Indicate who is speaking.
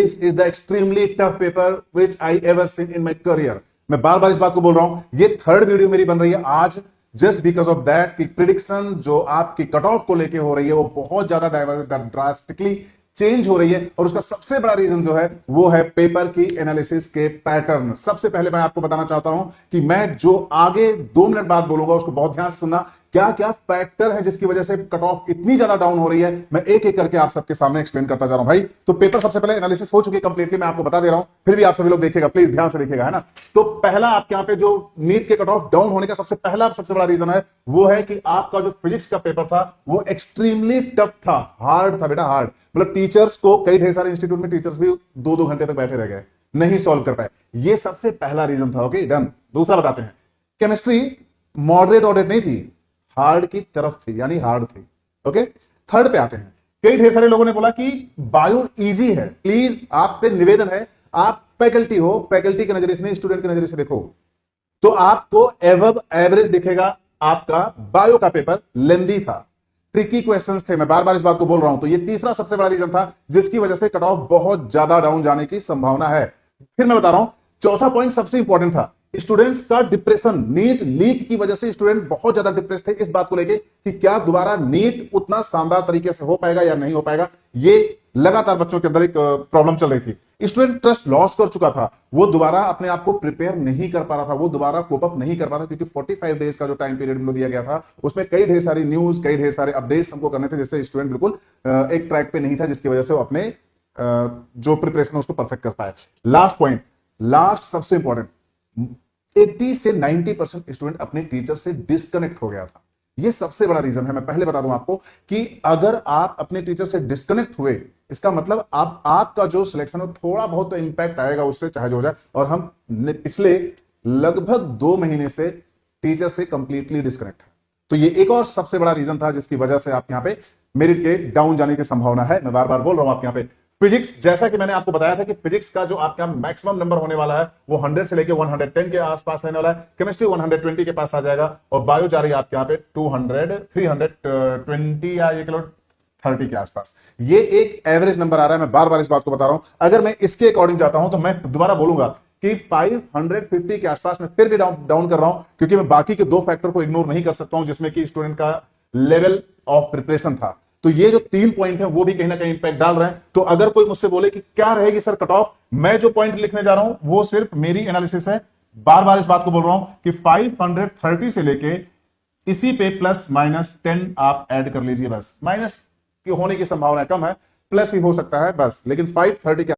Speaker 1: This is the extremely tough paper which I ever seen in my career. मैं बार बार इस बात को बोल रहा हूं, ये थर्ड वीडियो मेरी बन रही है आज जस्ट बिकॉज ऑफ दैट कि प्रिडिक्शन जो आपकी कट ऑफ को लेके हो रही है वो बहुत ज्यादा ड्रास्टिकली चेंज हो रही है, और उसका सबसे बड़ा रीजन जो है वो है पेपर की एनालिसिस के पैटर्न। सबसे पहले मैं आपको बताना चाहता हूं कि मैं जो आगे 2 मिनट बाद बोलूंगा उसको बहुत ध्यान से सुनना। क्या क्या फैक्टर है जिसकी वजह से कट ऑफ इतनी ज्यादा डाउन हो रही है, मैं एक एक करके आप सबके सामने एक्सप्लेन करता जा रहा हूं भाई। तो पेपर सबसे पहले एनालिसिस हो चुकी है कंप्लीटली, मैं आपको बता दे रहा हूं, फिर भी आप सभी लोग देखिएगा, प्लीज ध्यान से देखिएगा, है ना। तो पहला आपके यहां पे जो नीट के कट ऑफ डाउन होने का सबसे बड़ा रीजन है वो है कि आपका जो फिजिक्स का पेपर था वो एक्सट्रीमली टफ था, हार्ड था बेटा, हार्ड। मतलब टीचर्स को, कई ढेर सारे इंस्टीट्यूट में टीचर्स भी 2-2 घंटे तक बैठे रह गए, नहीं सॉल्व कर पाए। ये सबसे पहला रीजन था। Okay done. दूसरा बताते हैं, केमिस्ट्री मॉडरेट ऑडिट नहीं थी, हार्ड की तरफ थी, यानी हार्ड थी। ओके, थर्ड पे आते हैं, कई ढेर सारे लोगों ने बोला कि बायो इजी है। प्लीज आपसे निवेदन है, आप फैकल्टी हो, फैकल्टी के नजरिए से नहीं, स्टूडेंट के नजरिए से देखो तो आपको एवब एवरेज दिखेगा। आपका बायो का पेपर लेंदी था, ट्रिकी क्वेश्चंस थे, मैं बार बार इस बात को बोल रहा हूं। तो ये तीसरा सबसे बड़ा रीजन था जिसकी वजह से कट ऑफ बहुत ज्यादा डाउन जाने की संभावना है। फिर मैं बता रहा हूं, चौथा पॉइंट सबसे इंपॉर्टेंट था, स्टूडेंट्स का डिप्रेशन। नीट लीक की वजह से स्टूडेंट बहुत ज्यादा डिप्रेस थे इस बात को लेके कि क्या दोबारा नीट उतना शानदार तरीके से हो पाएगा या नहीं हो पाएगा। ये लगातार बच्चों के अंदर एक प्रॉब्लम चल रही थी। स्टूडेंट ट्रस्ट लॉस कर चुका था, वो दोबारा अपने आप को प्रिपेयर नहीं कर पा रहा था, वो दोबारा कोप अप नहीं कर पा रहा था, क्योंकि 45 डेज का जो टाइम पीरियड हमको दिया गया था उसमें कई ढेर सारी न्यूज, कई ढेर सारे अपडेट्स हमको करने थे, जिससे स्टूडेंट बिल्कुल एक ट्रैक पे नहीं था, जिसकी वजह से वो अपने जो प्रिपरेशन है उसको परफेक्ट कर पाए। लास्ट पॉइंट, लास्ट सबसे इंपॉर्टेंट, 80 से 90% स्टूडेंट अपने टीचर से डिस्कनेक्ट हो गया था। यह सबसे बड़ा रीजन है। मैं पहले बता दूं आपको कि अगर आप अपने टीचर से डिस्कनेक्ट हुए, इसका मतलब आपका जो सिलेक्शन है थोड़ा बहुत तो इंपैक्ट आएगा उससे, चाहे जो हो जाए। और हम पिछले लगभग 2 महीने से टीचर से कंप्लीटली डिस्कनेक्ट है। तो ये एक और सबसे बड़ा रीजन था जिसकी वजह से आप यहां पे मेरिट के डाउन जाने की संभावना है। मैं बार बार बोल रहा हूं आपके यहां पे फिजिक्स, जैसा कि मैंने आपको बताया था कि फिजिक्स का जो आपका मैक्सिमम नंबर होने वाला है वो 100 से लेके 110 के आसपास रहने वाला है। केमिस्ट्री 120 के पास आ जाएगा, और बायो जा रही है आपके यहाँ पे 200, 320 या ये किलो 30 के आसपास। ये एक एवरेज नंबर आ रहा है। मैं बार बार इस बात को बता रहा हूं, अगर मैं इसके अकॉर्डिंग जाता हूं तो मैं दोबारा बोलूंगा कि 550 के आसपास मैं फिर भी डाउन कर रहा हूं, क्योंकि मैं बाकी के 2 फैक्टर को इग्नोर नहीं कर सकता हूं जिसमें कि स्टूडेंट का लेवल ऑफ प्रिपरेशन था। तो ये जो 3 पॉइंट है वो भी कहीं ना कहीं इंपैक्ट डाल रहे हैं। तो अगर कोई मुझसे बोले कि क्या रहेगी सर कट ऑफ, मैं जो पॉइंट लिखने जा रहा हूं वो सिर्फ मेरी एनालिसिस है। बार बार इस बात को बोल रहा हूं कि 530 से लेके इसी पे प्लस माइनस 10 आप ऐड कर लीजिए, बस। माइनस की होने की संभावना कम है, प्लस ही हो सकता है बस, लेकिन 530 के